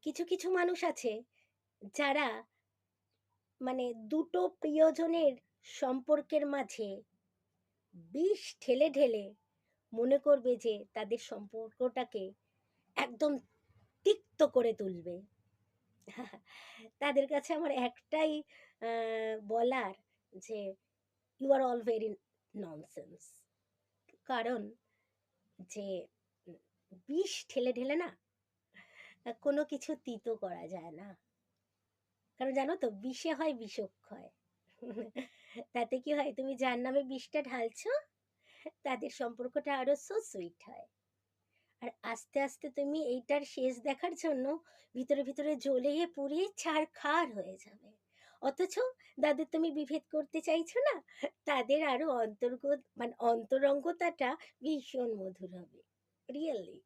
কিছু, কিছু মানুষ আছে যারা মানে দুটো প্রিয়জনের সম্পর্কের মাঝে বিষ ঢেলে, ঢেলে মনে করবে যে তাদের সম্পর্কটাকে একদম তিক্ত করে তুলবে। তাদের কাছে আমার একটাই আ বলার যে, "you are all very nonsense." কারণ যে উম বিষ ঢেলে, ঢেলে না কোনো কিছু তিতো করা যায় না। কারণ জানো তো বিষে হয় বিষক্ষয়। তাতে কি হয় তুমি যার নামে বিষটা ঢালছো তাদের সম্পর্কটা আরো সো সুইট হয়। আর আস্তে, আস্তে তুমি এইটার শেষ দেখার জন্য ভিতরে, ভিতরে জ্বলে পুড়ে ছারখার হয়ে যাবে। অথচ যাদের তুমি বিভেদ করতে চাইছো না, তাদের আরো অন্তর্গত মানে অন্তরঙ্গতাটা ভীষণ মধুর হবে। রিয়ালি।